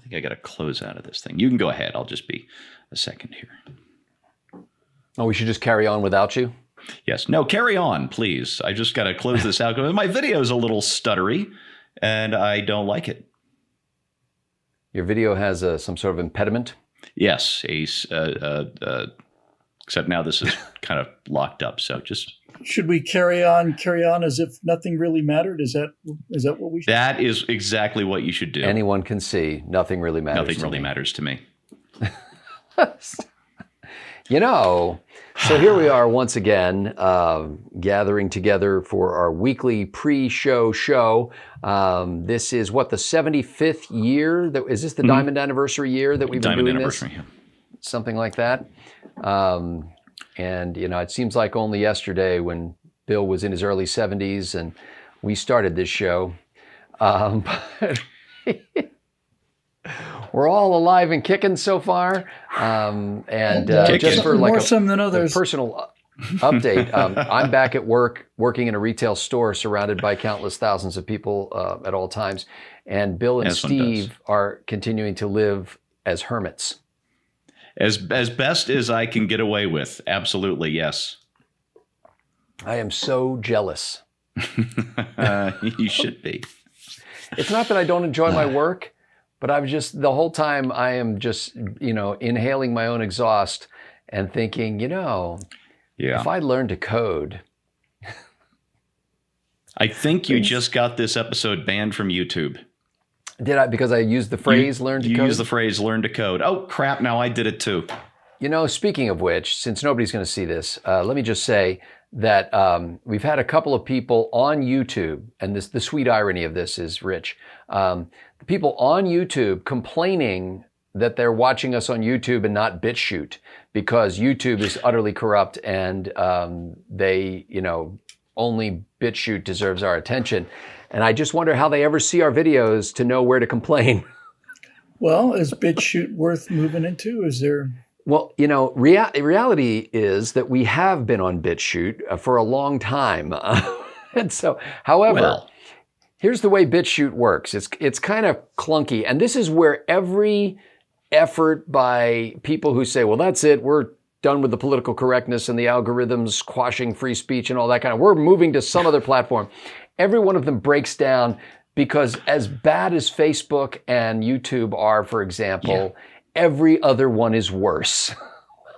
think I got to close out of this thing. You can go ahead. I'll just be a second here. Oh, we should just carry on without you? Yes. No, carry on, please. I just got to close this out. My video is a little stuttery, and I don't like it. Your video has some sort of impediment? Yes. Except now this is kind of locked up. So just... Should we carry on as if nothing really mattered? Is that what we should do? That is exactly what you should do. Anyone can see. Nothing really matters. Nothing really matters to me. You know, so here we are once again, gathering together for our weekly pre-show show. This is what, the 75th year? Is this the Diamond Anniversary year that we've been doing this? Diamond Anniversary, yeah. Something like that. And, you know, it seems like only yesterday when Bill was in his early 70s and we started this show. But we're all alive and kicking so far. Just for like a personal update, I'm back at work, working in a retail store surrounded by countless thousands of people at all times. And Bill and Steve are continuing to live as hermits. As best as I can get away with. Absolutely, yes. I am so jealous. You should be. It's not that I don't enjoy my work, but the whole time I am just, inhaling my own exhaust and thinking, if I learned to code. I think you just got this episode banned from YouTube. Did I? Because I used the phrase learn to code? You used the phrase learn to code. Oh, crap. Now I did it too. Speaking of which, since nobody's going to see this, let me just say that we've had a couple of people on YouTube, and the sweet irony of this is, Rich, the people on YouTube complaining that they're watching us on YouTube and not BitChute because YouTube is utterly corrupt and they, only BitChute deserves our attention. And I just wonder how they ever see our videos to know where to complain. Well, is BitChute worth moving into? Is there... Well, reality is that we have been on BitChute for a long time. And so, however, here's the way BitChute works. It's kind of clunky. And this is where every effort by people who say, well, that's it, we're done with the political correctness and the algorithms quashing free speech and all that kind of, we're moving to some other platform. Every one of them breaks down because as bad as Facebook and YouTube are, for example, every other one is worse.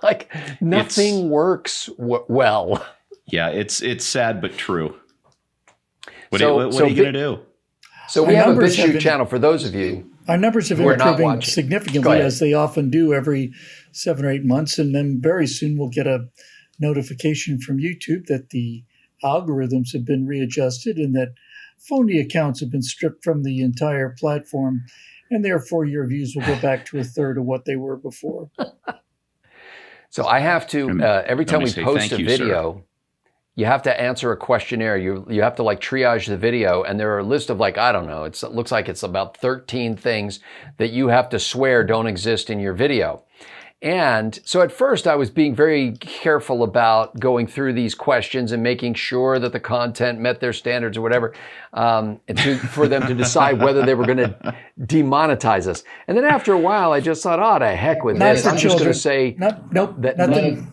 Like nothing works well. Yeah, it's sad but true. What are you going to do? So we have a BitChute channel for those of you. Our numbers have been improving significantly, as they often do every 7 or 8 months. And then very soon we'll get a notification from YouTube that the algorithms have been readjusted and that phony accounts have been stripped from the entire platform. And therefore, your views will go back to a third of what they were before. So I have to, every time we post a video, you have to answer a questionnaire. You have to triage the video, and there are a list of I don't know, it looks like it's about 13 things that you have to swear don't exist in your video. And so at first I was being very careful about going through these questions and making sure that the content met their standards or whatever, for them to decide whether they were going to demonetize us. And then after a while, I just thought, to heck with this. I'm just going to say nothing.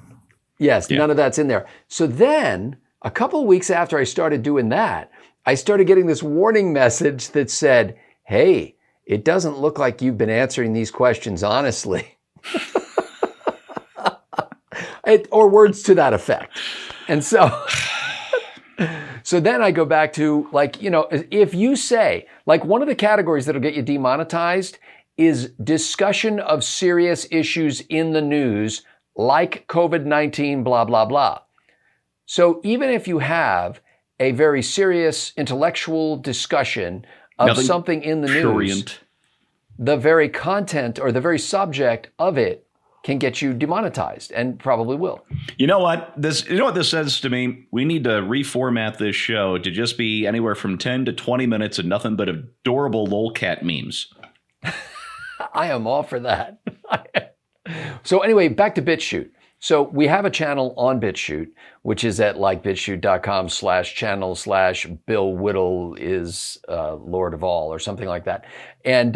Yes, none of that's in there. So then a couple of weeks after I started doing that, I started getting this warning message that said, hey, it doesn't look like you've been answering these questions honestly. Or words to that effect. And so then I go back to if you say, one of the categories that'll get you demonetized is discussion of serious issues in the news, like COVID-19, blah, blah, blah. So even if you have a very serious intellectual discussion of something in the news, the very content or the very subject of it can get you demonetized, and probably will. You know what this says to me? We need to reformat this show to just be anywhere from 10 to 20 minutes of nothing but adorable lolcat memes. I am all for that. So anyway, back to BitChute. So we have a channel on BitChute, which is at like bitchute.com/channel/Bill Whittle is Lord of all or something like that. And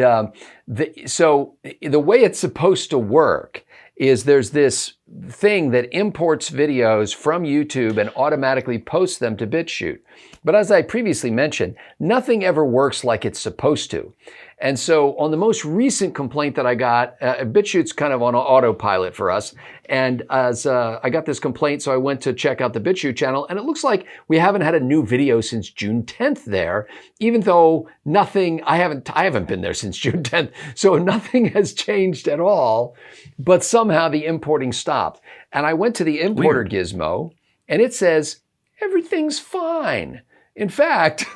so the way it's supposed to work is there's this thing that imports videos from YouTube and automatically posts them to BitChute. But as I previously mentioned, nothing ever works like it's supposed to. And so on the most recent complaint that I got, BitChute's kind of on autopilot for us. And as I got this complaint, so I went to check out the BitChute channel, and it looks like we haven't had a new video since June 10th there, even though I haven't been there since June 10th. So nothing has changed at all, but somehow the importing stopped. And I went to the importer gizmo, and it says, everything's fine. In fact,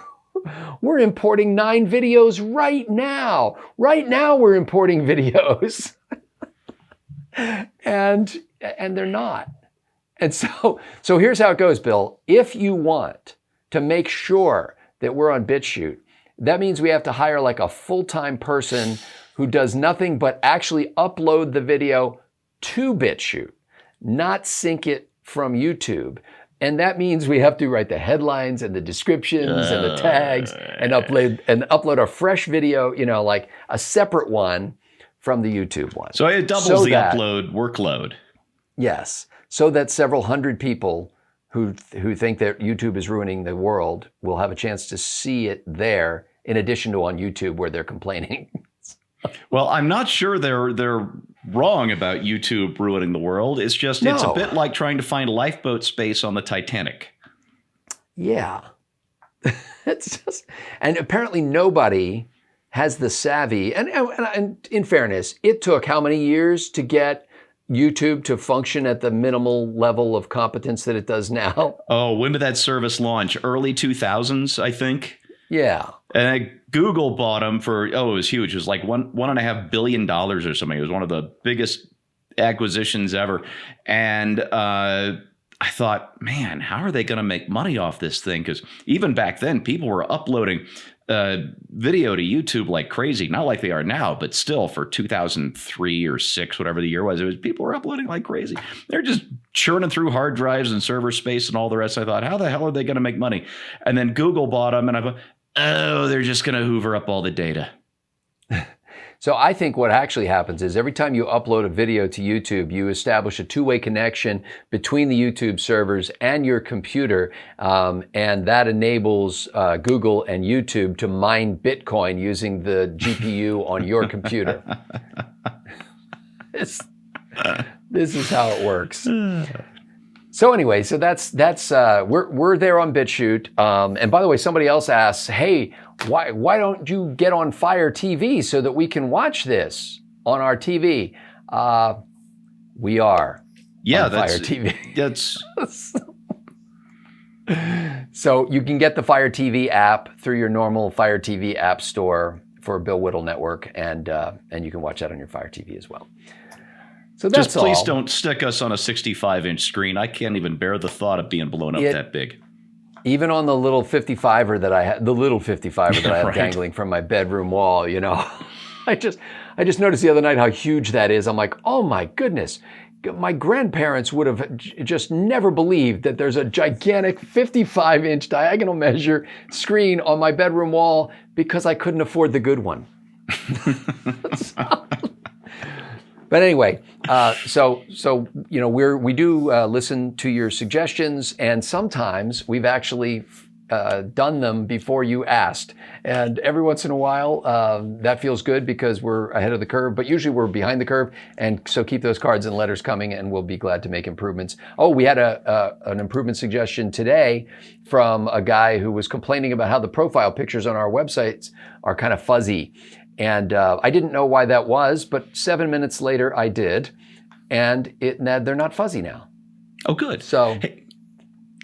we're importing 9 videos right now. Right now we're importing videos. and they're not. And so here's how it goes, Bill. If you want to make sure that we're on BitChute, that means we have to hire like a full-time person who does nothing but actually upload the video to BitChute, not sync it from YouTube. And that means we have to write the headlines and the descriptions and the tags and upload a fresh video, like a separate one from the YouTube one. So it doubles the upload workload. Yes. So that several hundred people who think that YouTube is ruining the world will have a chance to see it there in addition to on YouTube where they're complaining. Well, I'm not sure they're wrong about YouTube ruining the world. It's just It's a bit like trying to find lifeboat space on the Titanic. Yeah. And apparently nobody has the savvy. And in fairness, it took how many years to get YouTube to function at the minimal level of competence that it does now? Oh, when did that service launch? Early 2000s, I think. Yeah. And Google bought them for, it was huge. It was like $1.5 billion or something. It was one of the biggest acquisitions ever. And I thought, man, how are they going to make money off this thing? Because even back then, people were uploading video to YouTube like crazy. Not like they are now, but still for 2003 or 6, whatever the year was, people were uploading like crazy. They're just churning through hard drives and server space and all the rest. I thought, how the hell are they going to make money? And then Google bought them, and I thought, they're just going to hoover up all the data. So I think what actually happens is every time you upload a video to YouTube, you establish a two-way connection between the YouTube servers and your computer, and that enables Google and YouTube to mine Bitcoin using the GPU on your computer. This is how it works. So anyway, so that's we're there on BitChute. And by the way, somebody else asks, hey, why don't you get on Fire TV so that we can watch this on our TV? We are on Fire TV. That's So you can get the Fire TV app through your normal Fire TV app store for Bill Whittle Network, and you can watch that on your Fire TV as well. So that's just please don't stick us on a 65-inch screen. I can't even bear the thought of being blown up that big. Even on the little 55er that I had, Right. dangling from my bedroom wall, I just noticed the other night how huge that is. I'm like, oh my goodness. My grandparents would have just never believed that there's a gigantic 55-inch diagonal measure screen on my bedroom wall because I couldn't afford the good one. But anyway, so we do listen to your suggestions, and sometimes we've actually done them before you asked. And every once in a while, that feels good because we're ahead of the curve, but usually we're behind the curve. And so keep those cards and letters coming, and we'll be glad to make improvements. Oh, we had an improvement suggestion today from a guy who was complaining about how the profile pictures on our websites are kind of fuzzy. And I didn't know why that was, but 7 minutes later I did, and they're not fuzzy now. Oh, good. So, hey,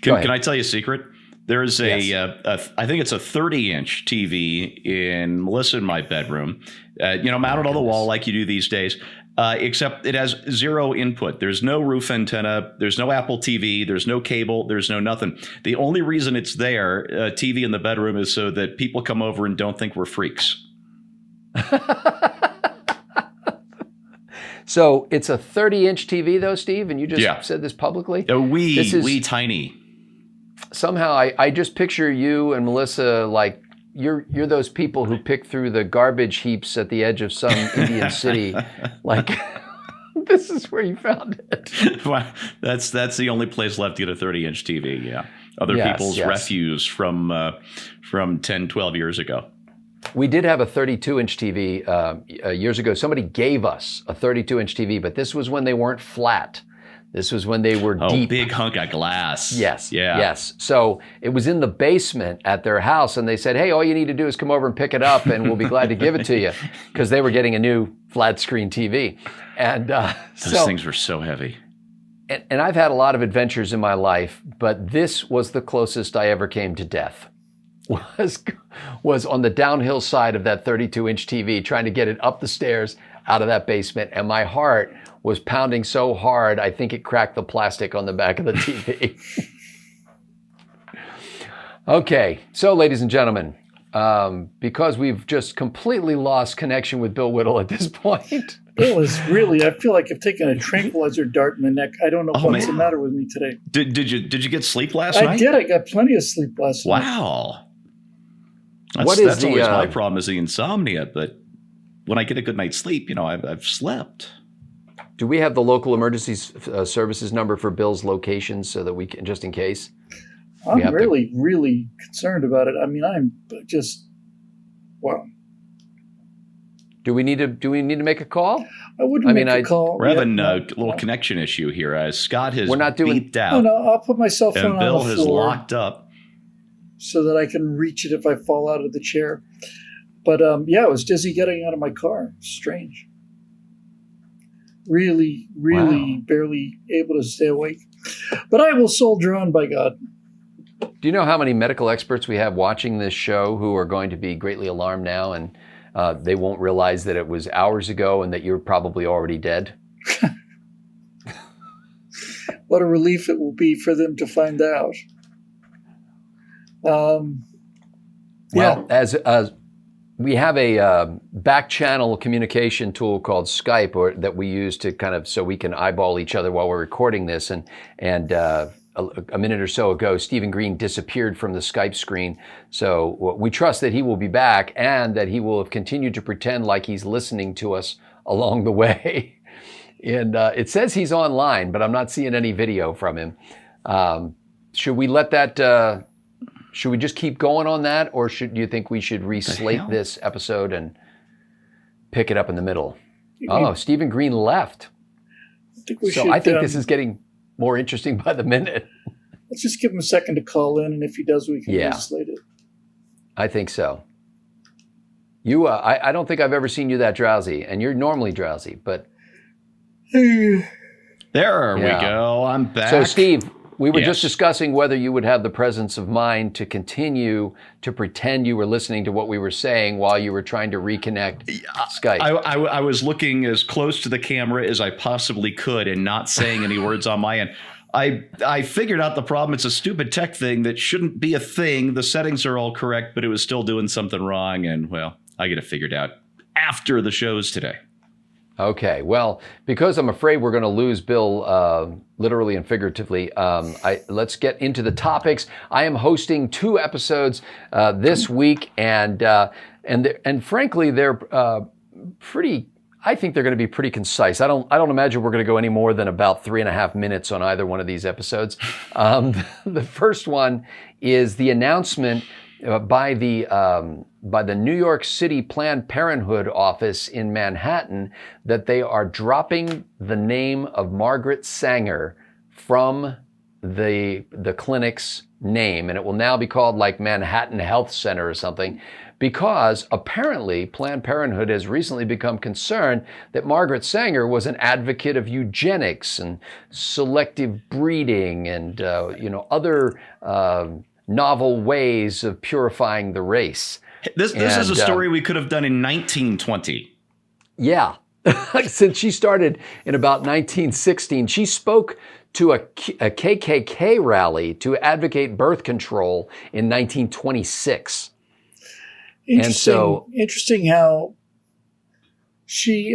can I tell you a secret? There's I think it's a 30-inch TV in Melissa and my bedroom, mounted on the wall like you do these days, except it has zero input. There's no roof antenna. There's no Apple TV. There's no cable. There's no nothing. The only reason it's there, TV in the bedroom, is so that people come over and don't think we're freaks. So it's a 30-inch TV though, Steve, and you just said this publicly? Wee tiny. Somehow I just picture you and Melissa like you're those people who pick through the garbage heaps at the edge of some Indian city. Like, this is where you found it. Well, that's the only place left to get a 30-inch TV, yeah. Other people's refuse from 10, 12 years ago. We did have a 32-inch TV years ago. Somebody gave us a 32-inch TV, but this was when they weren't flat. This was when they were deep. Big hunk of glass. Yes. Yeah. Yes. So it was in the basement at their house, and they said, hey, all you need to do is come over and pick it up, and we'll be glad to give it to you, because they were getting a new flat screen TV. And those things were so heavy. And I've had a lot of adventures in my life, but this was the closest I ever came to death. Was on the downhill side of that 32-inch TV, trying to get it up the stairs out of that basement, and my heart was pounding so hard, I think it cracked the plastic on the back of the TV. Okay, so ladies and gentlemen, because we've just completely lost connection with Bill Whittle at this point. It was really, I feel like I've taken a tranquilizer dart in the neck. I don't know what's the matter with me today. Did you get sleep last night? I did. I got plenty of sleep last night. Wow. That's always my problem, is the insomnia, but when I get a good night's sleep, I've slept. Do we have the local emergency services number for Bill's location so that we can, just in case? I'm really concerned about it. I mean, I'm just, wow. Do we need to make a call? I wouldn't make a call. We're having a little connection issue here. As Scott has beeped out. Oh, no, I'll put my cell phone on the floor. And Bill has locked up. So that I can reach it if I fall out of the chair. But I was dizzy getting out of my car. Strange. Really barely able to stay awake. But I will soldier on, by God. Do you know how many medical experts we have watching this show who are going to be greatly alarmed now, and they won't realize that it was hours ago and that you're probably already dead? What a relief it will be for them to find out. As we have a back channel communication tool called Skype, that we use to so we can eyeball each other while we're recording this. And a minute or so ago, Stephen Green disappeared from the Skype screen. So we trust that he will be back and that he will have continued to pretend like he's listening to us along the way. And it says he's online, but I'm not seeing any video from him. Should we let that? Should we just keep going on that, or do you think we should reslate this episode and pick it up in the middle? Oh, Stephen Green left. I think this is getting more interesting by the minute. Let's just give him a second to call in, and if he does, we can reslate it. I think so. You, I don't think I've ever seen you that drowsy, and you're normally drowsy, but... There we go. I'm back. So, Steve... We were just discussing whether you would have the presence of mind to continue to pretend you were listening to what we were saying while you were trying to reconnect Skype. I was looking as close to the camera as I possibly could and not saying any words on my end. I figured out the problem. It's a stupid tech thing that shouldn't be a thing. The settings are all correct, but it was still doing something wrong. And, I get it figured out after the shows today. Okay, well, because I'm afraid we're going to lose Bill literally and figuratively, let's get into the topics. I am hosting 2 episodes this week, and frankly, they're pretty. I think they're going to be pretty concise. I don't imagine we're going to go any more than about 3.5 minutes on either one of these episodes. The first one is the announcement by the New York City Planned Parenthood office in Manhattan that they are dropping the name of Margaret Sanger from the clinic's name, and it will now be called like Manhattan Health Center or something, because apparently Planned Parenthood has recently become concerned that Margaret Sanger was an advocate of eugenics and selective breeding and other novel ways of purifying the race. This is a story we could have done in 1920. Yeah. Since she started in about 1916, she spoke to a KKK rally to advocate birth control in 1926. Interesting how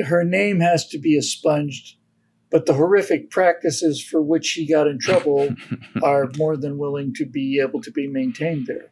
her name has to be expunged, but the horrific practices for which she got in trouble are more than willing to be able to be maintained there.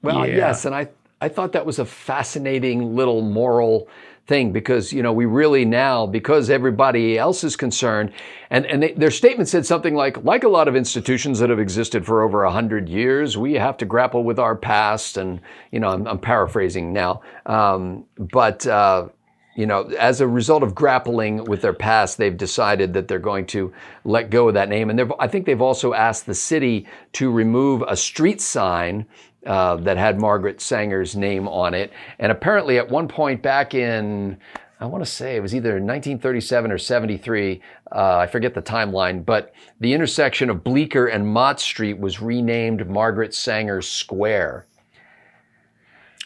Well, yes, and I thought that was a fascinating little moral thing because, we really now, because everybody else is concerned, and their statement said something like a lot of institutions that have existed for over 100 years, we have to grapple with our past. And, I'm paraphrasing now. But as a result of grappling with their past, they've decided that they're going to let go of that name. And I think they've also asked the city to remove a street sign that had Margaret Sanger's name on it. And apparently at one point back in, I want to say it was either 1937 or 73, I forget the timeline, but the intersection of Bleecker and Mott Street was renamed Margaret Sanger Square.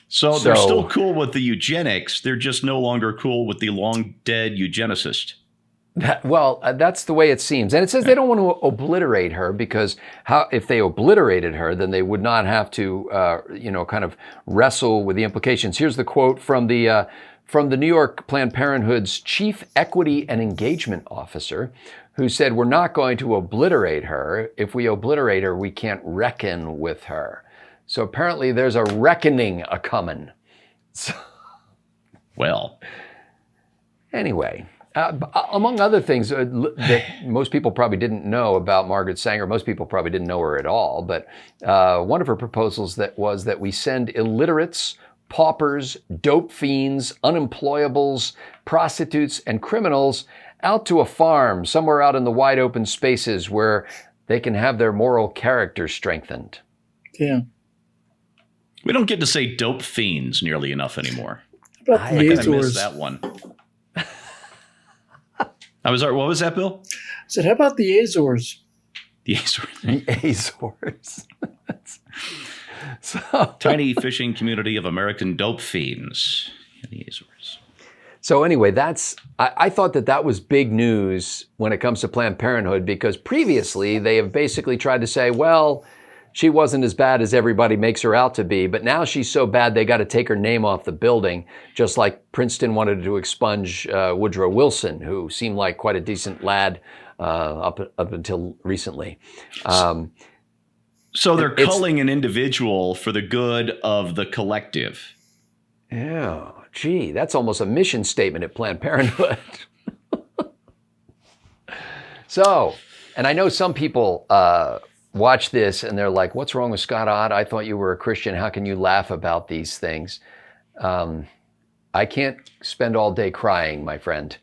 So they're still cool with the eugenics. They're just no longer cool with the long dead eugenicist. That's the way it seems. And it says they don't want to obliterate her because if they obliterated her, then they would not have to, kind of wrestle with the implications. Here's the quote from the New York Planned Parenthood's Chief Equity and Engagement Officer, who said, "We're not going to obliterate her. If we obliterate her, we can't reckon with her." So apparently there's a reckoning a-coming. Anyway. Among other things that most people probably didn't know about Margaret Sanger, most people probably didn't know her at all, but one of her proposals was that we send illiterates, paupers, dope fiends, unemployables, prostitutes, and criminals out to a farm somewhere out in the wide open spaces where they can have their moral character strengthened. Yeah. We don't get to say dope fiends nearly enough anymore. About the Azores. I missed that one. I was sorry, what was that, Bill? I said, how about the Azores? The Azores. The Azores. Tiny fishing community of American dope fiends. The Azores. So anyway, I thought that was big news when it comes to Planned Parenthood because previously they have basically tried to say, well, she wasn't as bad as everybody makes her out to be, but now she's so bad they got to take her name off the building, just like Princeton wanted to expunge Woodrow Wilson, who seemed like quite a decent lad up until recently. So they're culling an individual for the good of the collective. Yeah, gee, that's almost a mission statement at Planned Parenthood. So, and I know some people watch this and they're like, what's wrong with Scott Ott? I thought you were a Christian. How can you laugh about these things? I can't spend all day crying, my friend.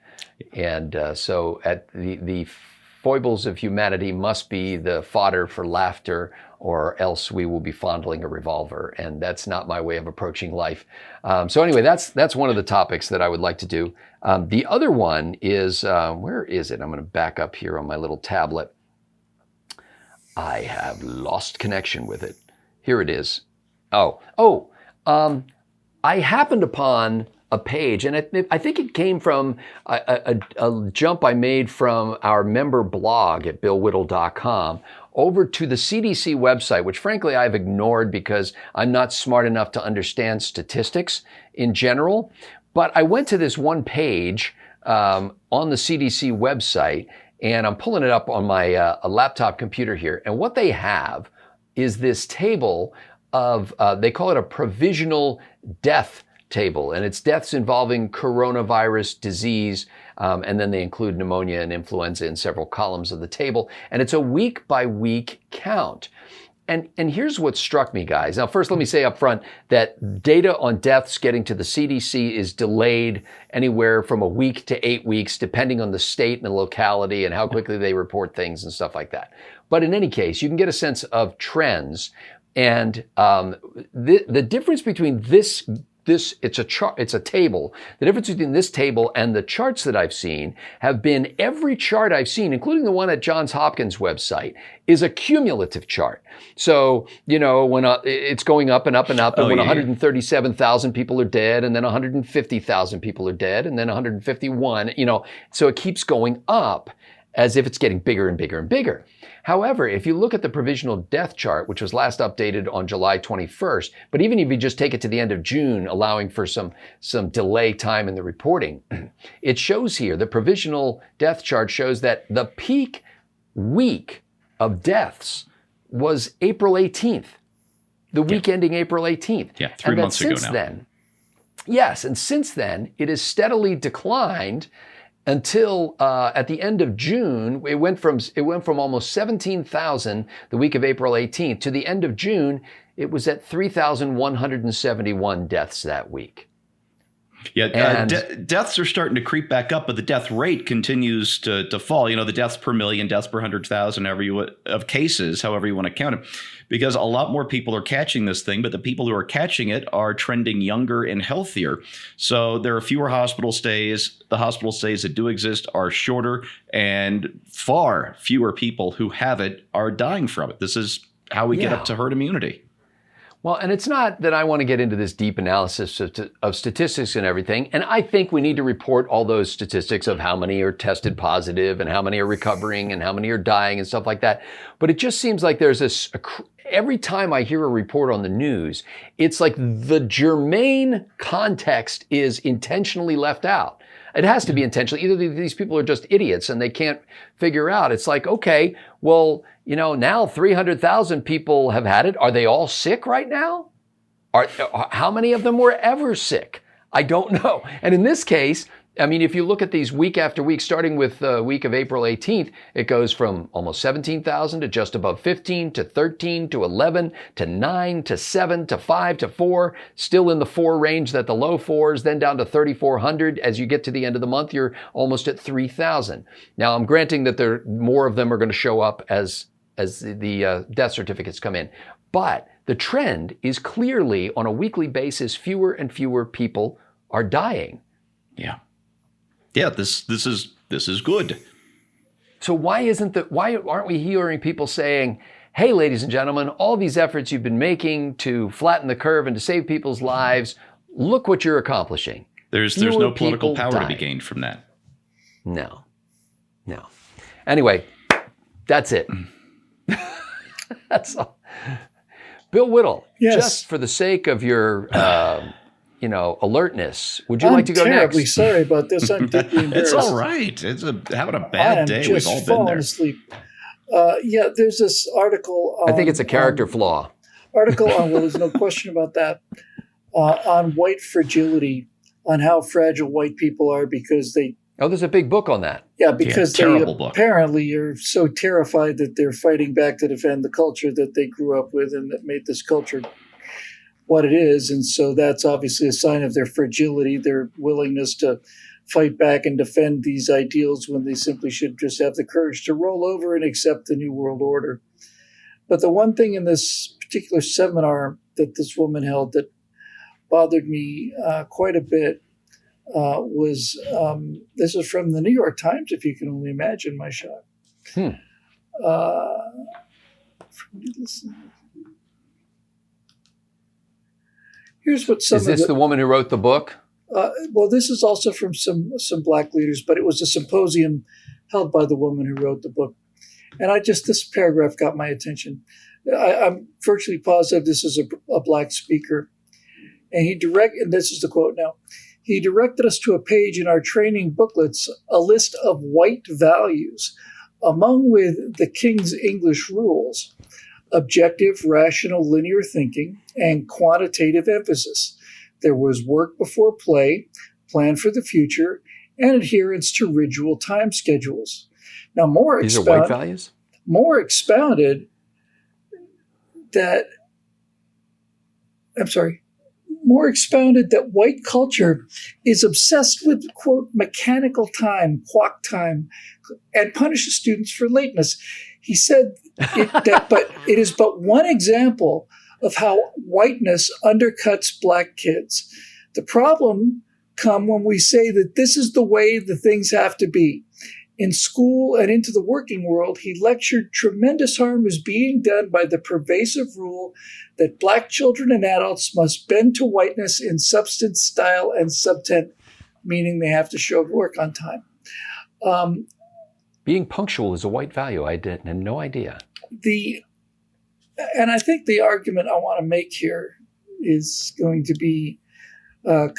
And so at the foibles of humanity must be the fodder for laughter, or else we will be fondling a revolver. And that's not my way of approaching life. So anyway, that's one of the topics that I would like to do. The other one is, where is it? I'm going to back up here on my little tablet. I have lost connection with it. Here it is. I happened upon a page, and I think it came from a jump I made from our member blog at billwhittle.com over to the CDC website, which frankly I've ignored because I'm not smart enough to understand statistics in general. But I went to this one page on the CDC website, and I'm pulling it up on my a laptop computer here. And what they have is this table of, they call it a provisional death table. And it's deaths involving coronavirus disease. And then they include pneumonia and influenza in several columns of the table. And it's a week by week count. And here's what struck me, guys. Now, first, let me say up front that data on deaths getting to the CDC is delayed anywhere from a week to 8 weeks, depending on the state and the locality and how quickly they report things and stuff like that. But in any case, you can get a sense of trends. And the difference between this it's a chart, it's a table. The difference between this table and the charts that I've seen have been every chart I've seen, including the one at Johns Hopkins website, is a cumulative chart. So, when it's going up and up and up, and when 137,000 people are dead, and then 150,000 people are dead, and then 151, so it keeps going up. as if it's getting bigger and bigger and bigger. However, if you look at the provisional death chart, which was last updated on July 21st, but even if you just take it to the end of June, allowing for some delay time in the reporting, it shows here, the provisional death chart shows that the peak week of deaths was April 18th, the week ending April 18th. Yeah, 3 months ago now. And since then, it has steadily declined until at the end of June. It went from almost 17,000 the week of April 18th to the end of June. It was at 3,171 deaths that week. Yeah, deaths are starting to creep back up, but the death rate continues to fall. The deaths per million, deaths per 100,000, of cases, however you want to count it, because a lot more people are catching this thing, but the people who are catching it are trending younger and healthier. So there are fewer hospital stays. The hospital stays that do exist are shorter, and far fewer people who have it are dying from it. This is how we get up to herd immunity. Well, and it's not that I want to get into this deep analysis of statistics and everything. And I think we need to report all those statistics of how many are tested positive and how many are recovering and how many are dying and stuff like that. But it just seems like there's this, every time I hear a report on the news, it's like the germane context is intentionally left out. It has to be intentional. Either these people are just idiots and they can't figure out. It's like, okay, well, now 300,000 people have had it. Are they all sick right now? How many of them were ever sick? I don't know. And in this case, I mean, if you look at these week after week, starting with the week of April 18th, it goes from almost 17,000 to just above 15 to 13 to 11 to 9 to 7 to 5 to 4, still in the 4 range, that the low 4s, then down to 3,400. As you get to the end of the month, you're almost at 3,000. Now, I'm granting that more of them are going to show up as the death certificates come in. But the trend is clearly, on a weekly basis, fewer and fewer people are dying. Yeah. Yeah, this is good. So why aren't we hearing people saying, hey, ladies and gentlemen, all these efforts you've been making to flatten the curve and to save people's lives, look what you're accomplishing. There's no political power to be gained from that. No. Anyway, that's it. That's all. Bill Whittle, just for the sake of your alertness, would you like to go next? I'm terribly sorry about this. I'm deeply embarrassed. It's all right. It's having a bad day. We've all been there. Asleep. There's this article. I think it's a character flaw. There's no question about that. On white fragility, on how fragile white people are because they. Oh, there's a big book on that. Yeah, because they apparently are so terrified that they're fighting back to defend the culture that they grew up with and that made this culture what it is. And so that's obviously a sign of their fragility, their willingness to fight back and defend these ideals when they simply should just have the courage to roll over and accept the New World Order. But the one thing in this particular seminar that this woman held that bothered me quite a bit was this is from the New York Times, if you can only imagine my shock. Here's what some. Is this the woman who wrote the book? Well, this is also from some Black leaders, but it was a symposium held by the woman who wrote the book, and this paragraph got my attention. I'm virtually positive this is a Black speaker, and and this is the quote now. He directed us to a page in our training booklets, a list of white values, among with the King's English rules, objective, rational, linear thinking, and quantitative emphasis. There was work before play, plan for the future, and adherence to ritual time schedules. Now, these are white values? More expounded that white culture is obsessed with, quote, mechanical time, clock time, and punishes students for lateness. He said but it is but one example of how whiteness undercuts Black kids. The problem comes when we say that this is the way the things have to be. In school and into the working world, he lectured tremendous harm is being done by the pervasive rule that Black children and adults must bend to whiteness in substance, style, and subtent, meaning they have to show up to work on time. being punctual is a white value. I had no idea. And I think the argument I want to make here is going to be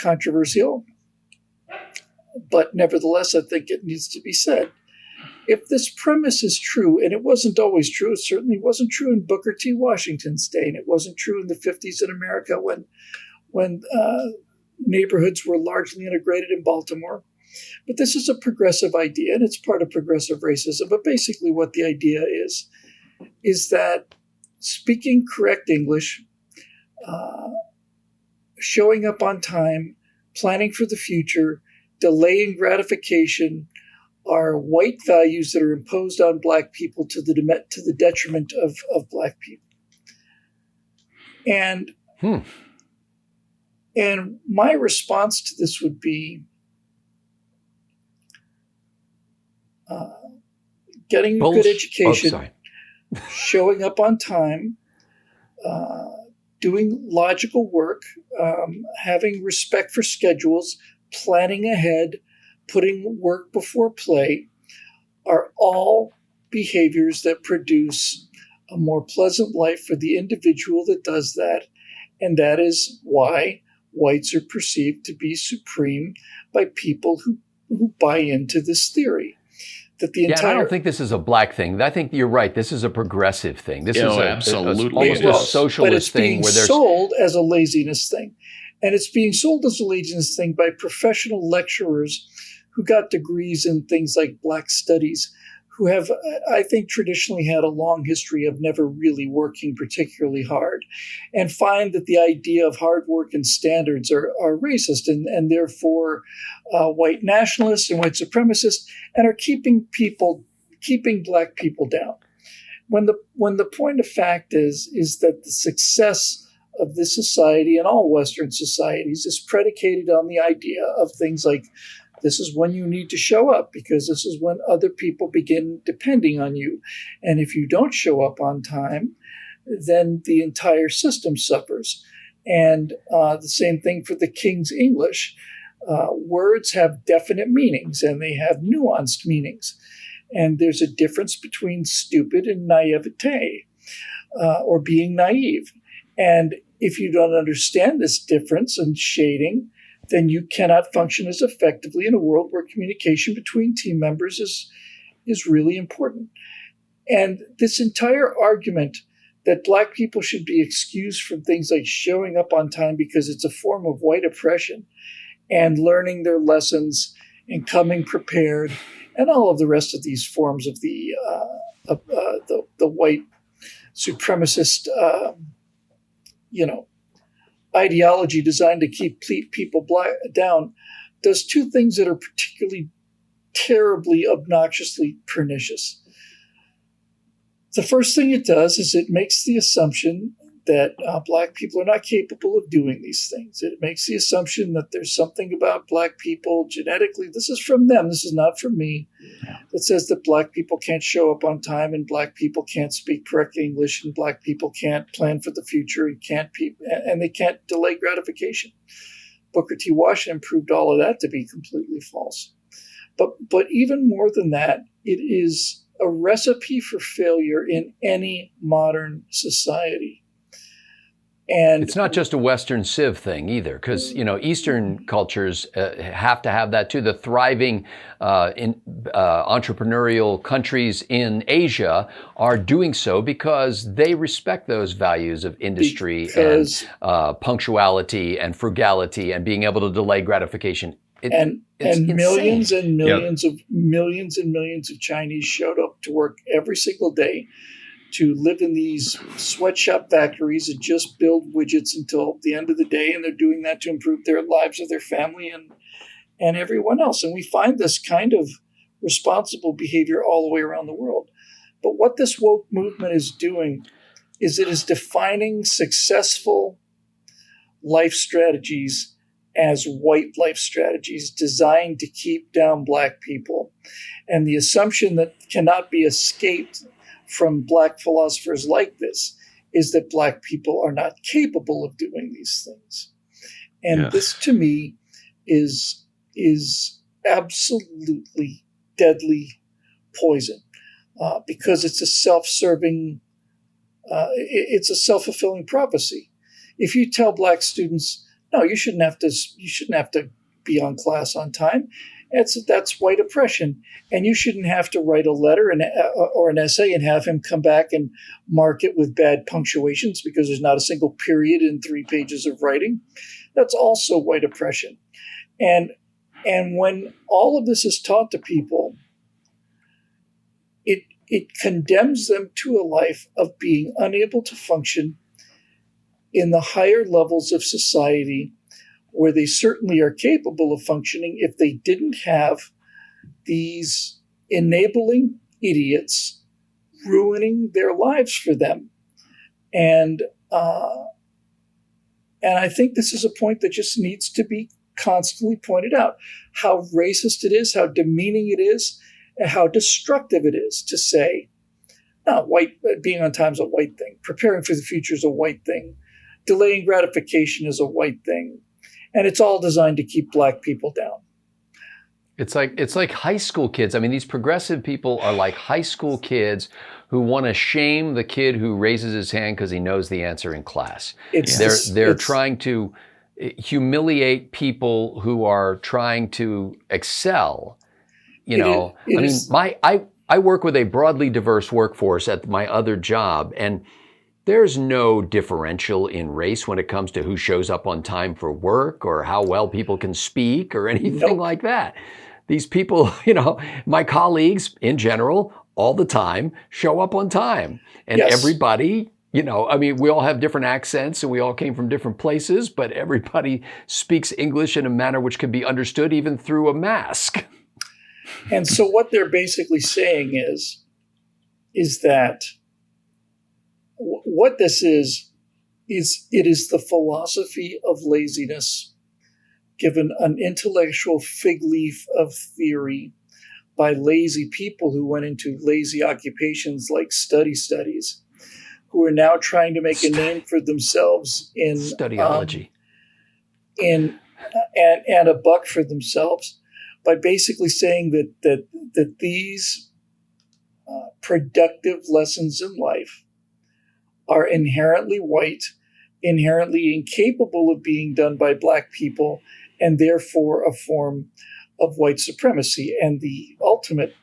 controversial, but nevertheless, I think it needs to be said. If this premise is true, and it wasn't always true, it certainly wasn't true in Booker T. Washington's day, and it wasn't true in the 50s in America when neighborhoods were largely integrated in Baltimore. But this is a progressive idea, and it's part of progressive racism. But basically what the idea is that speaking correct English, showing up on time, planning for the future, delaying gratification are white values that are imposed on Black people to the detriment of Black people. And my response to this would be getting a good education, showing up on time, doing logical work, having respect for schedules, planning ahead, putting work before play are all behaviors that produce a more pleasant life for the individual that does that. And that is why whites are perceived to be supreme by people who buy into this theory. That the entire, I don't think this is a Black thing. I think you're right. This is a progressive thing. This is absolutely almost a socialist thing where there's sold as a laziness thing. And it's being sold as a laziness thing by professional lecturers who got degrees in things like Black studies, who have, I think, traditionally had a long history of never really working particularly hard, and find that the idea of hard work and standards are racist and therefore white nationalists and white supremacists, and are keeping Black people down. When the point of fact is that the success of this society and all Western societies is predicated on the idea of things like, this is when you need to show up because this is when other people begin depending on you. And if you don't show up on time, then the entire system suffers. And the same thing for the King's English. Words have definite meanings and they have nuanced meanings. And there's a difference between stupid and naivete, or being naive. And if you don't understand this difference and shading, then you cannot function as effectively in a world where communication between team members is really important. And this entire argument that Black people should be excused from things like showing up on time because it's a form of white oppression, and learning their lessons and coming prepared, and all of the rest of these forms of the white supremacist ideology designed to keep people down, does two things that are particularly terribly, obnoxiously pernicious. The first thing it does is it makes the assumption that Black people are not capable of doing these things. It makes the assumption that there's something about Black people genetically, this is from them, this is not from me, that says that Black people can't show up on time and Black people can't speak correct English and Black people can't plan for the future and they can't delay gratification. Booker T. Washington proved all of that to be completely false. But even more than that, it is a recipe for failure in any modern society. And it's not just a Western Civ thing either, because Eastern cultures have to have that too. The thriving entrepreneurial countries in Asia are doing so because they respect those values of industry and punctuality and frugality and being able to delay gratification. And millions and millions of Chinese showed up to work every single day to live in these sweatshop factories and just build widgets until the end of the day. And they're doing that to improve their lives of their family and everyone else. And we find this kind of responsible behavior all the way around the world. But what this woke movement is doing is it is defining successful life strategies as white life strategies designed to keep down Black people. And the assumption that cannot be escaped from Black philosophers like this is that Black people are not capable of doing these things. And this to me is absolutely deadly poison because it's a self-serving, it's a self-fulfilling prophecy. If you tell black students, no, you shouldn't have to be on class on time, that's white oppression, and you shouldn't have to write a letter or an essay and have him come back and mark it with bad punctuations because there's not a single period in 3 pages of writing. That's also white oppression. And when all of this is taught to people, it condemns them to a life of being unable to function in the higher levels of society, where they certainly are capable of functioning if they didn't have these enabling idiots ruining their lives for them. And I think this is a point that just needs to be constantly pointed out, how racist it is, how demeaning it is, and how destructive it is to say, no, being on time is a white thing. Preparing for the future is a white thing. Delaying gratification is a white thing. And it's all designed to keep black people down. It's like high school kids. I mean, these progressive people are like high school kids who want to shame the kid who raises his hand because he knows the answer in class. They're trying to humiliate people who are trying to excel. I work with a broadly diverse workforce at my other job, and there's no differential in race when it comes to who shows up on time for work or how well people can speak or anything like that. These people, my colleagues in general, all the time, show up on time. And everybody, we all have different accents and we all came from different places, but everybody speaks English in a manner which can be understood even through a mask. And so what they're basically saying is that what this is it is the philosophy of laziness given an intellectual fig leaf of theory by lazy people who went into lazy occupations like studies, who are now trying to make a name for themselves in studyology, and a buck for themselves by basically saying that these productive lessons in life are inherently white, inherently incapable of being done by black people, and therefore a form of white supremacy. And the ultimate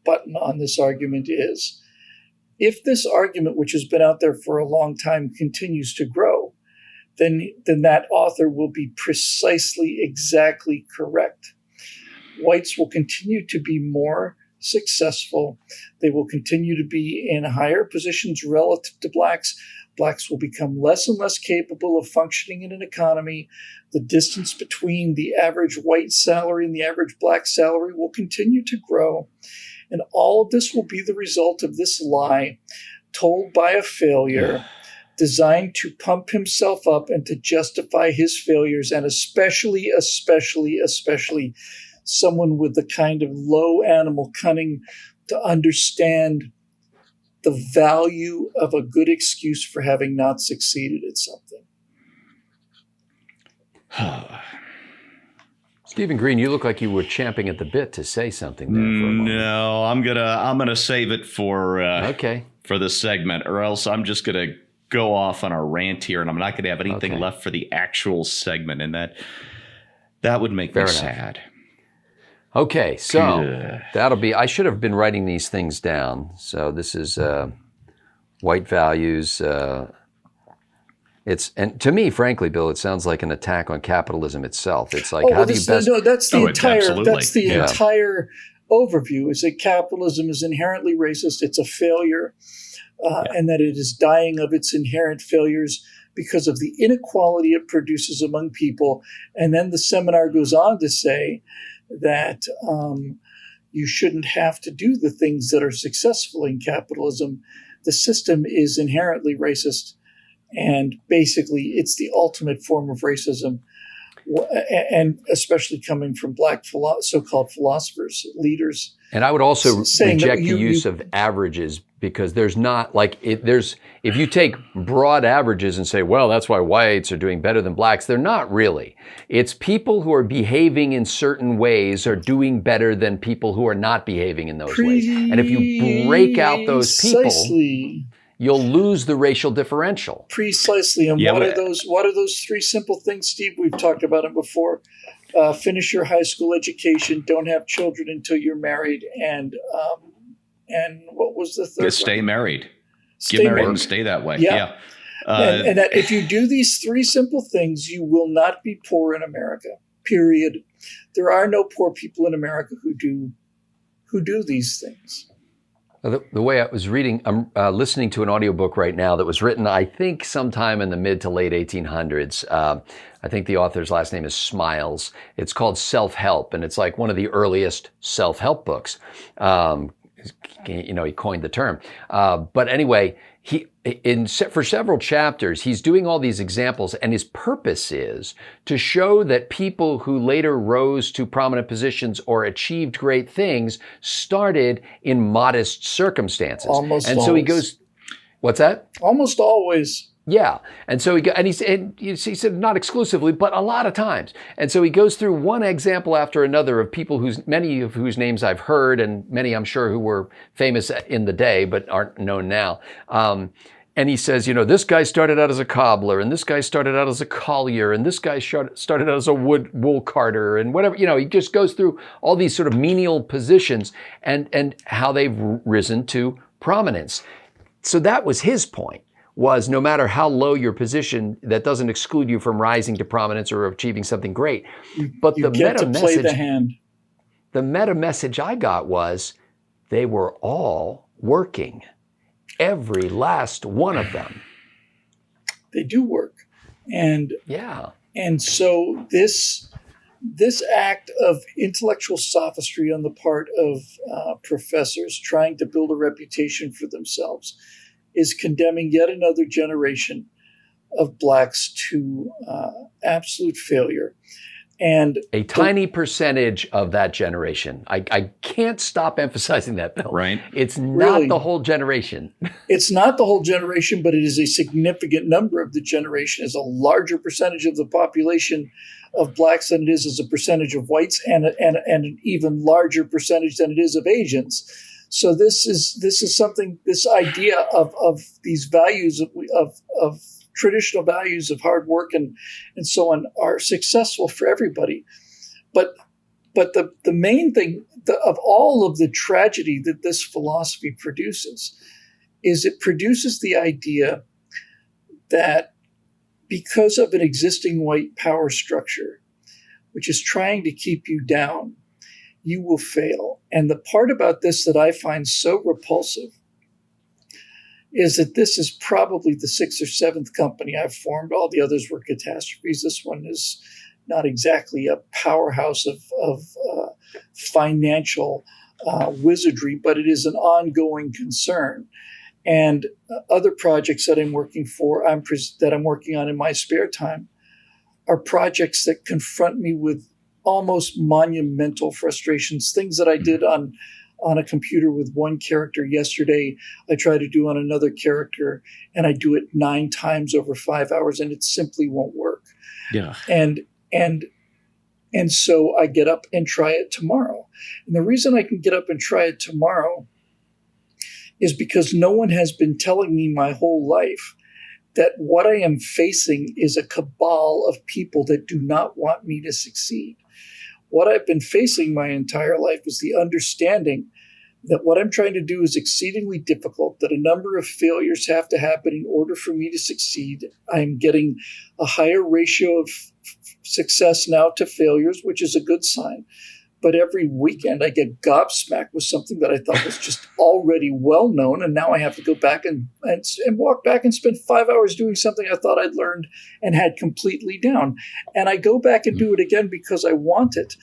button on this argument is, if this argument, which has been out there for a long time, continues to grow, then that author will be precisely, exactly correct. Whites will continue to be more successful. They will continue to be in higher positions relative to blacks. Blacks will become less and less capable of functioning in an economy. The distance between the average white salary and the average black salary will continue to grow. And all of this will be the result of this lie told by a failure designed to pump himself up and to justify his failures, and especially someone with the kind of low animal cunning to understand the value of a good excuse for having not succeeded at something. Stephen Green, you look like you were champing at the bit to say something there for a moment. No, I'm gonna save it for this segment, or else I'm just gonna go off on a rant here, and I'm not gonna have anything left for the actual segment, and that would make me sad. Okay, so that'll be. I should have been writing these things down. So this is white values. And to me, frankly, Bill, it sounds like an attack on capitalism itself. It's like, how do you best? No, that's the entire overview. Is that capitalism is inherently racist. It's a failure, and that it is dying of its inherent failures because of the inequality it produces among people. And then the seminar goes on to say that you shouldn't have to do the things that are successful in capitalism. The system is inherently racist. And basically, it's the ultimate form of racism, and especially coming from black so-called philosophers, leaders. And I would also reject the use of averages because there's not like if you take broad averages and say, well, that's why whites are doing better than blacks, they're not really. It's people who are behaving in certain ways are doing better than people who are not behaving in those ways. And if you break out those people, you'll lose the racial differential. Precisely. And what are those three simple things, Steve? We've talked about it before. Finish your high school education, don't have children until you're married, and what was the third? Stay married. Get married and stay that way. Yeah. And that if you do these three simple things, you will not be poor in America, period. There are no poor people in America who do these things. The way I was reading, I'm listening to an audiobook right now that was written, I think, sometime in the mid to late 1800s. I think the author's last name is Smiles. It's called Self-Help, and it's like one of the earliest self-help books. He coined the term. But anyway, for several chapters, he's doing all these examples, and his purpose is to show that people who later rose to prominent positions or achieved great things started in modest circumstances. Almost and always. So he goes, what's that? Almost always. Yeah. And so he said not exclusively, but a lot of times. And so he goes through one example after another of people many of whose names I've heard, and many I'm sure who were famous in the day, but aren't known now. And he says, this guy started out as a cobbler, and this guy started out as a collier, and this guy started out as a wool carter, and whatever. He just goes through all these sort of menial positions and how they've risen to prominence. So that was his point. Was no matter how low your position, that doesn't exclude you from rising to prominence or achieving something great. But you get to play the hand. The meta message I got was they were all working. Every last one of them. They do work. And so this act of intellectual sophistry on the part of professors trying to build a reputation for themselves is condemning yet another generation of blacks to absolute failure. And a tiny percentage of that generation. I can't stop emphasizing that, Bill. Right. It's not the whole generation. It's not the whole generation, but it is a significant number of the generation. It's a larger percentage of the population of blacks than it is as a percentage of whites, and an even larger percentage than it is of Asians. So this is something. This idea of these values of traditional values of hard work and so on are successful for everybody, but the main thing of all of the tragedy that this philosophy produces is it produces the idea that because of an existing white power structure, which is trying to keep you down, you will fail. And the part about this that I find so repulsive is that this is probably the sixth or seventh company I've formed. All the others were catastrophes. This one is not exactly a powerhouse of financial wizardry, but it is an ongoing concern. And other projects that I'm working on in my spare time are projects that confront me with almost monumental frustrations, things that I did on a computer with one character yesterday, I try to do on another character, and I do it 9 times over 5 hours, and it simply won't work. Yeah. And so I get up and try it tomorrow. And the reason I can get up and try it tomorrow is because no one has been telling me my whole life that what I am facing is a cabal of people that do not want me to succeed. What I've been facing my entire life is the understanding that what I'm trying to do is exceedingly difficult, that a number of failures have to happen in order for me to succeed. I'm getting a higher ratio of success now to failures, which is a good sign. But every weekend I get gobsmacked with something that I thought was just already well known, and now I have to go back and walk back and spend 5 hours doing something I thought I'd learned and had completely down. And I go back and do it again because I want it,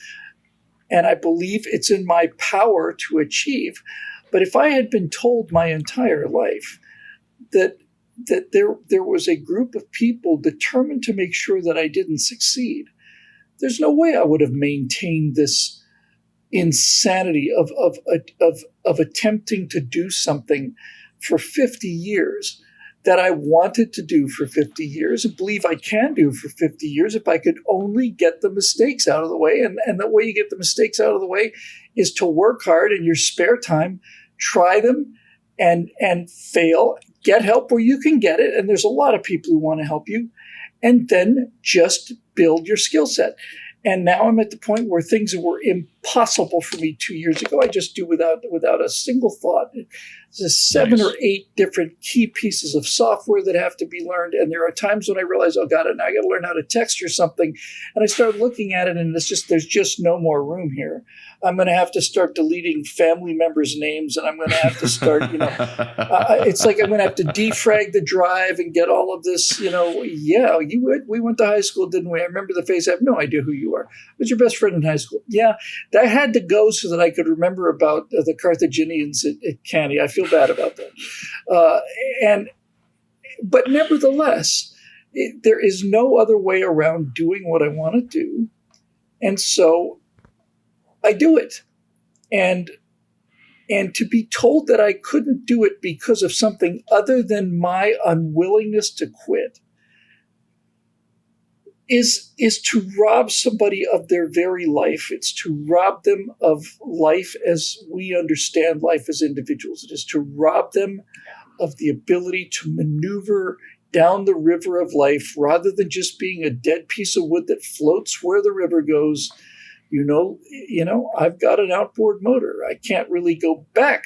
and I believe it's in my power to achieve. But if I had been told my entire life that there was a group of people determined to make sure that I didn't succeed, there's no way I would have maintained this insanity of attempting to do something for 50 years that I wanted to do for 50 years and believe I can do for 50 years if I could only get the mistakes out of the way. And the way you get the mistakes out of the way is to work hard in your spare time, try them and fail, get help where you can get it. And there's a lot of people who want to help you. And then just build your skill set. And now I'm at the point where things that were impossible for me 2 years ago, I just do without a single thought. There's 7 or 8 different key pieces of software that have to be learned. And there are times when I realize, oh God, now I got to learn how to text or something. And I start looking at it and there's just no more room here. I'm going to have to start deleting family members' names, and I'm going to have to start, it's like I'm going to have to defrag the drive and get all of this, yeah, we went to high school, didn't we? I remember the face. I have no idea who you are. Who's your best friend in high school? Yeah, that had to go so that I could remember about the Carthaginians at Canny. I feel bad about that. But nevertheless, there is no other way around doing what I want to do. And so I do it. And to be told that I couldn't do it because of something other than my unwillingness to quit is to rob somebody of their very life. It's to rob them of life as we understand life as individuals. It is to rob them of the ability to maneuver down the river of life rather than just being a dead piece of wood that floats where the river goes. I've got an outboard motor. I can't really go back,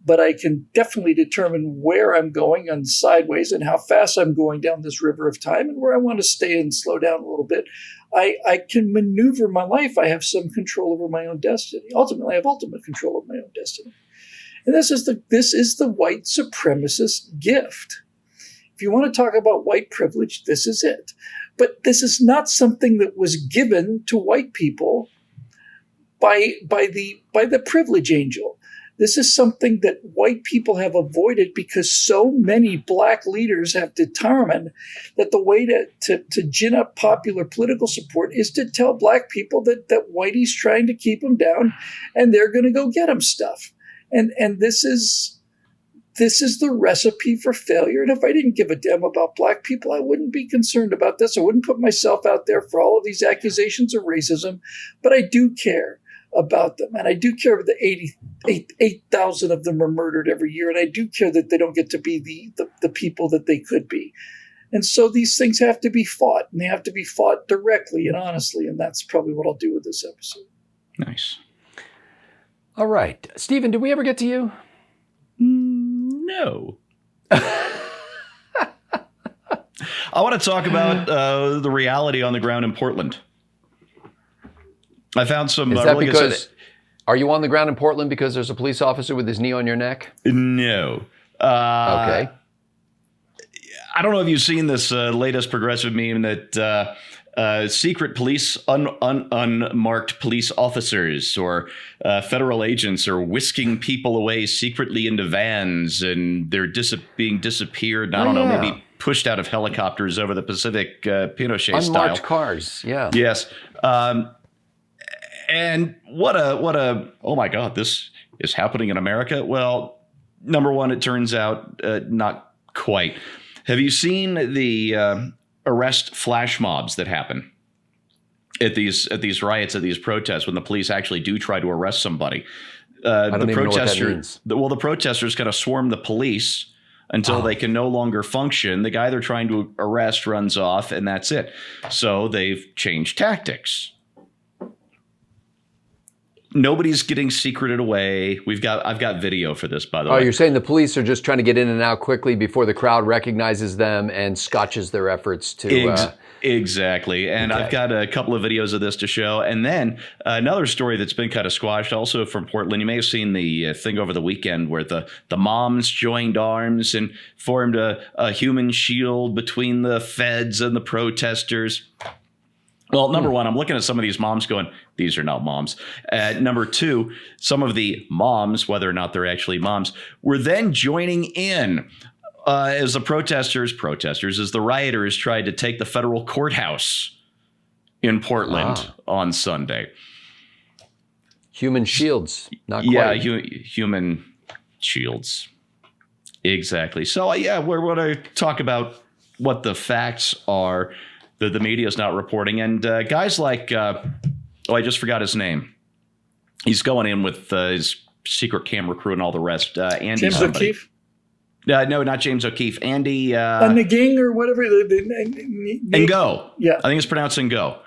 but I can definitely determine where I'm going and sideways and how fast I'm going down this river of time and where I want to stay and slow down a little bit. I can maneuver my life. I have some control over my own destiny. Ultimately, I have ultimate control of my own destiny. And this is the white supremacist gift. If you want to talk about white privilege, this is it. But this is not something that was given to white people by the privilege angel. This is something that white people have avoided because so many black leaders have determined that the way to gin up popular political support is to tell black people that whitey's trying to keep them down and they're going to go get them stuff. And this is the recipe for failure. And if I didn't give a damn about black people, I wouldn't be concerned about this. I wouldn't put myself out there for all of these accusations of racism, but I do care about them. And I do care that 8,000 of them are murdered every year. And I do care that they don't get to be the people that they could be. And so these things have to be fought, and they have to be fought directly and honestly. And that's probably what I'll do with this episode. Nice. All right. Stephen, did we ever get to you? No. I want to talk about the reality on the ground in Portland. I found some. Is that because? Are you on the ground in Portland because there's a police officer with his knee on your neck? No. Okay. I don't know if you've seen this latest progressive meme that secret police, unmarked police officers or federal agents are whisking people away secretly into vans, and they're being disappeared. I don't know, maybe pushed out of helicopters over the Pacific, Pinochet style. Unmarked cars, yeah. Yes. And what a, oh my God, this is happening in America? Well, number one, it turns out not quite. Have you seen the arrest flash mobs that happen at these riots, at these protests, when the police actually do try to arrest somebody? I don't even know what that means. The protesters kind of swarm the police until they can no longer function. The guy they're trying to arrest runs off, and that's it. So they've changed tactics. Nobody's getting secreted away. I've got video for this, by the way. Oh, you're saying the police are just trying to get in and out quickly before the crowd recognizes them and scotches their efforts to... Exactly. And okay. I've got a couple of videos of this to show. And then another story that's been kind of squashed also from Portland. You may have seen the thing over the weekend where the moms joined arms and formed a human shield between the feds and the protesters. Well, number one, I'm looking at some of these moms going, these are not moms. Number two, some of the moms, whether or not they're actually moms, were then joining in as the protesters, as the rioters tried to take the federal courthouse in Portland on Sunday. Human shields, not quite. Yeah, human shields. Exactly. So yeah, we're going to talk about what the facts are that the media is not reporting, and guys like I just forgot his name. He's going in with his secret camera crew and all the rest. Andy James somebody. O'Keefe? No, not James O'Keefe. Andy Naging or whatever. Ngo. Yeah, I think it's pronounced Ngo.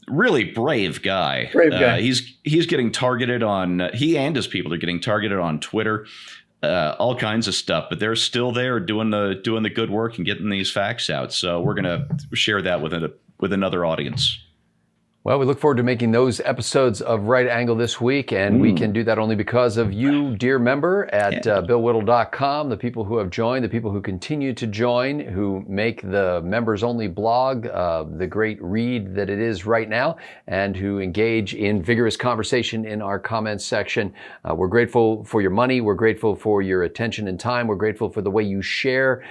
Really brave guy. Brave guy. He's getting targeted on. He and his people are getting targeted on Twitter. All kinds of stuff, but they're still there doing the good work and getting these facts out. So we're gonna share that with another audience. Well, we look forward to making those episodes of Right Angle this week, and we can do that only because of you, dear member, at BillWhittle.com, the people who have joined, the people who continue to join, who make the members-only blog the great read that it is right now, and who engage in vigorous conversation in our comments section. We're grateful for your money. We're grateful for your attention and time. We're grateful for the way you share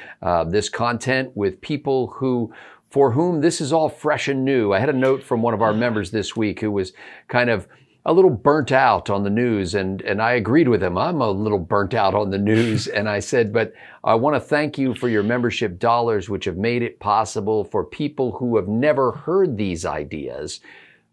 this content with people for whom this is all fresh and new. I had a note from one of our members this week who was kind of a little burnt out on the news, and I agreed with him. I'm a little burnt out on the news, and I said, but I want to thank you for your membership dollars, which have made it possible for people who have never heard these ideas,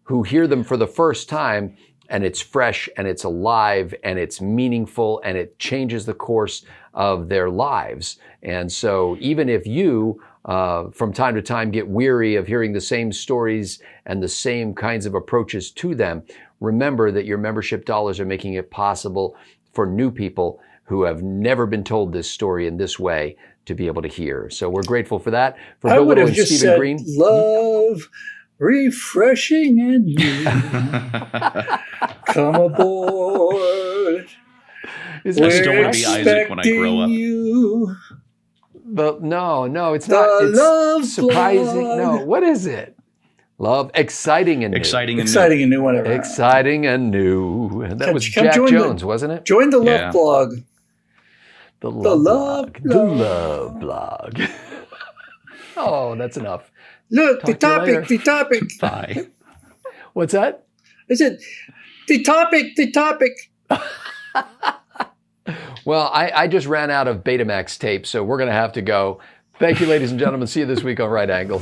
who hear them for the first time, and it's fresh, and it's alive, and it's meaningful, and it changes the course of their lives. And so even if you from time to time get weary of hearing the same stories and the same kinds of approaches to them, remember that your membership dollars are making it possible for new people who have never been told this story in this way to be able to hear. So we're grateful for that. For I Bill would Whittle have and just Stephen said, Green. love, refreshing and new. Come aboard. I still want to be Isaac when I grow up. You. But no, it's The not. It's love surprising. blog. No, what is it? Love, exciting and new. Exciting and new, whatever. Exciting and new. That was Come Jack join Jones, wasn't it? Join the Yeah. love blog. The love blog. The blog. love blog. Oh, that's enough. Look, Talk to you later. the topic. Bye. What's that? I said, the topic. Well, I just ran out of Betamax tape, so we're going to have to go. Thank you, ladies and gentlemen. See you this week on Right Angle.